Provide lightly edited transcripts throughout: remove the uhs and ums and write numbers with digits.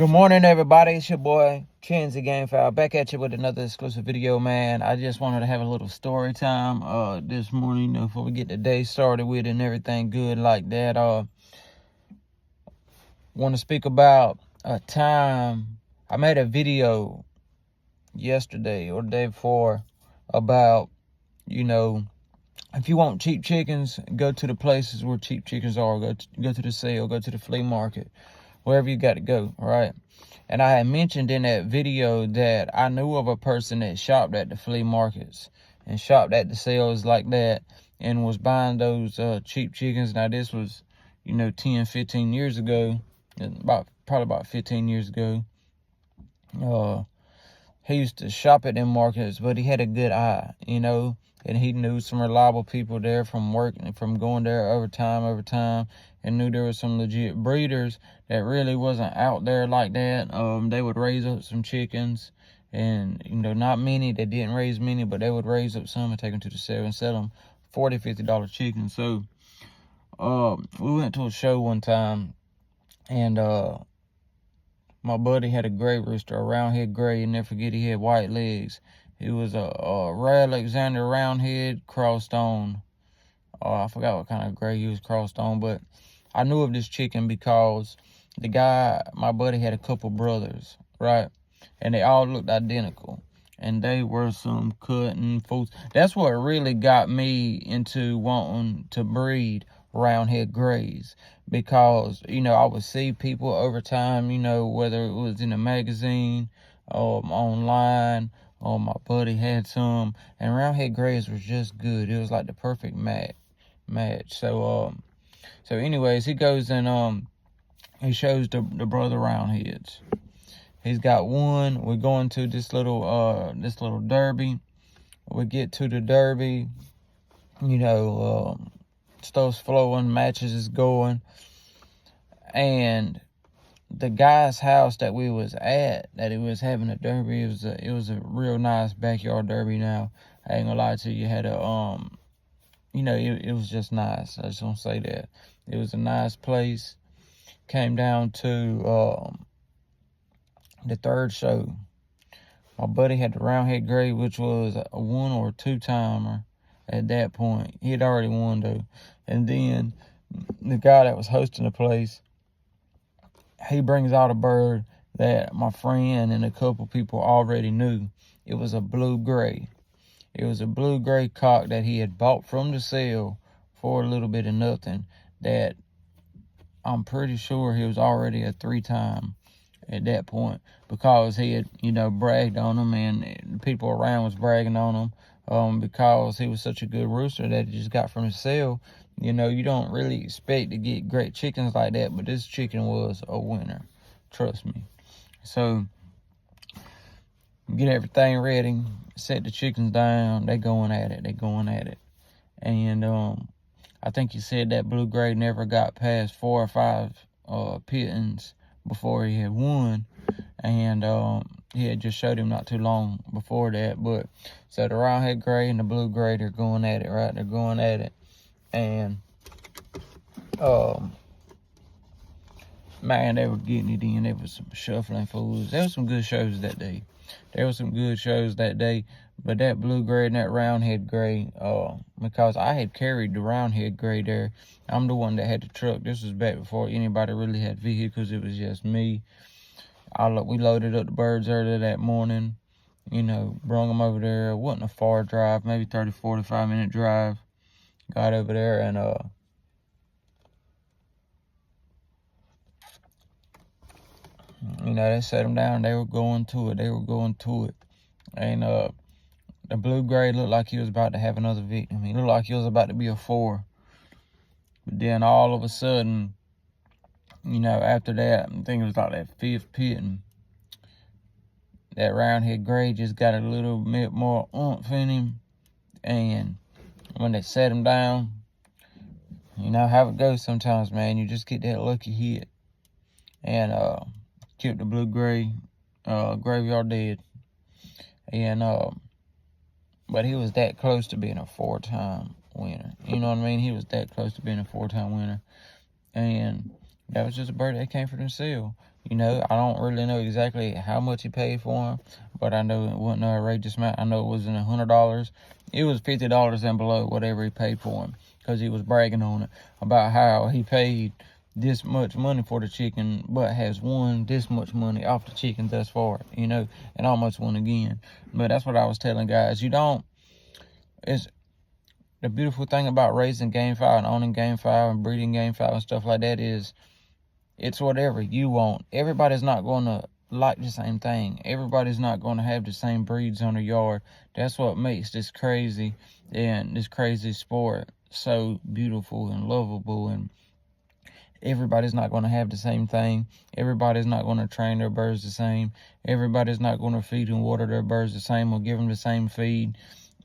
Good morning, everybody. It's your boy, Kenzie Gamefowl, back at you with another exclusive video, man. I just wanted to have a little story time this morning, before we get the day started with and everything good like that. Want to speak about a time. I made a video yesterday or the day before about, if you want cheap chickens, go to the places where cheap chickens are. Go to the sale, go to the flea market, wherever you got to go, right? And I had mentioned in that video that I knew of a person that shopped at the flea markets and shopped at the sales like that and was buying those cheap chickens. Now, this was, 10, 15 years ago, probably about 15 years ago. He used to shop at them markets, but he had a good eye, and he knew some reliable people there from working, from going there over time, and knew there were some legit breeders that really wasn't out there like that. They would raise up some chickens, and, not many. They didn't raise many, but they would raise up some and take them to the sale and sell them $40, $50 chickens. So, we went to a show one time, and, my buddy had a gray rooster, a round-head gray, and never forget he had white legs. He was a Ray Alexander roundhead crossed on. I forgot what kind of gray he was crossed on, but I knew of this chicken because the guy, my buddy, had a couple brothers, right? And they all looked identical. And they were some cutting fools. That's what really got me into wanting to breed roundhead grays, because I would see people over time, whether it was in a magazine or online, or my buddy had some, and roundhead grays was just good. It was like the perfect match. So anyways, he goes and he shows the brother roundheads. He's got one. We're going to this little derby. We get to the derby, stuff's flowing, matches is going, and the guy's house that we was at, that he was having a derby, it was a real nice backyard derby. Now, I ain't gonna lie to you, had a it was just nice. I just want to say that it was a nice place. Came down to the third show. My buddy had the roundhead gray, which was a 1 or 2 timer. At that point, he had already won though. And then the guy that was hosting the place, he brings out a bird that my friend and a couple people already knew. It was a blue-gray. It was a blue-gray cock that he had bought from the sale for a little bit of nothing, that I'm pretty sure he was already a 3-time at that point, because he had, bragged on him, and the people around was bragging on him, because he was such a good rooster that he just got from the sale. You don't really expect to get great chickens like that, but this chicken was a winner. Trust me. So, get everything ready, set the chickens down. They going at it. And I think he said that blue-gray never got past 4 or 5 pittings before he had won. And he had just showed him not too long before that. But so the roundhead gray and the blue-gray, they're going at it, right? They're going at it. And man, they were getting it in. There was some shuffling fools. There was some good shows that day. But that blue-gray and that roundhead gray, because I had carried the roundhead gray there. I'm the one that had the truck. This was back before anybody really had vehicles. It was just me. We loaded up the birds early that morning. Brung them over there. It wasn't a far drive, maybe 30, 45-minute drive. Got over there and they set them down. They were going to it. And the blue-gray looked like he was about to have another victim. He looked like he was about to be a 4. But then all of a sudden, after that, I think it was like that 5th pitting, that roundhead gray just got a little bit more oomph in him. And when they set him down, how it goes sometimes, man. You just get that lucky hit. And killed the blue-gray, graveyard dead. And but he was that close to being a 4-time winner. You know what I mean? He was that close to being a 4-time winner. And that was just a bird that came from the sale. You know, I don't really know exactly how much he paid for him, but I know it wasn't an outrageous amount. I know it wasn't $100. It was $50 and below whatever he paid for him, because he was bragging on it about how he paid this much money for the chicken, but has won this much money off the chicken thus far, you know, and almost won again. But that's what I was telling guys. It's the beautiful thing about raising gamefowl and owning gamefowl and breeding gamefowl and stuff like that is it's whatever you want. Everybody's not going to like the same thing. Everybody's not going to have the same breeds on their yard. That's what makes this crazy and this crazy sport so beautiful and lovable. And everybody's not going to have the same thing. Everybody's not going to train their birds the same. Everybody's not going to feed and water their birds the same or give them the same feed.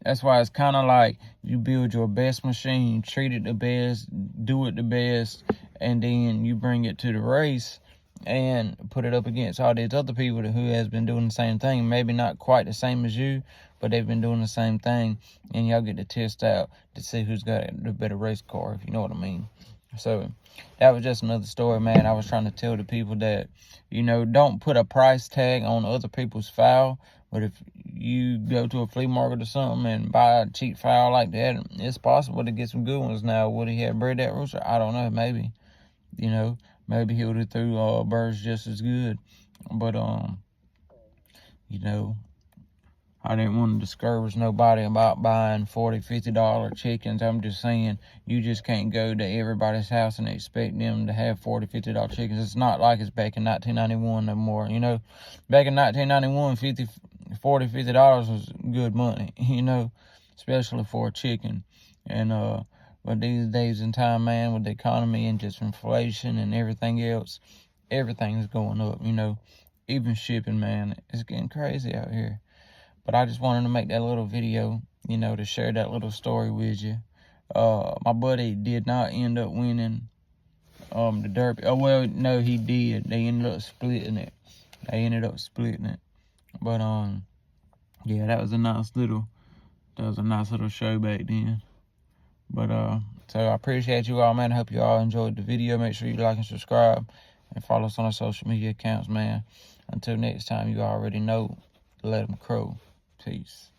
That's why it's kind of like you build your best machine, treat it the best, do it the best, and then you bring it to the race and put it up against all these other people who has been doing the same thing. Maybe not quite the same as you, but they've been doing the same thing, and y'all get to test out to see who's got the better race car, if you know what I mean. So that was just another story, man. I was trying to tell the people that, you know, don't put a price tag on other people's fowl. But if you go to a flea market or something and buy a cheap fowl like that, it's possible to get some good ones. Now, would he have bred that rooster? I don't know. Maybe, you know, maybe he would have threw birds just as good. But, you know, I didn't want to discourage nobody about buying $40, $50 chickens. I'm just saying, you just can't go to everybody's house and expect them to have $40, $50 chickens. It's not like it's back in 1991 no more. You know, back in 1991, $40, $50 was good money, you know, especially for a chicken. And, but these days in time, man, with the economy and just inflation and everything else, everything is going up, you know, even shipping, man. It's getting crazy out here. But I just wanted to make that little video, you know, to share that little story with you. My buddy did not end up winning the Derby. Oh, well, no, he did. They ended up splitting it. But, yeah, that was a nice little show back then. But, so I appreciate you all, man. I hope you all enjoyed the video. Make sure you like and subscribe and follow us on our social media accounts, man. Until next time, you already know, let them crow. Peace.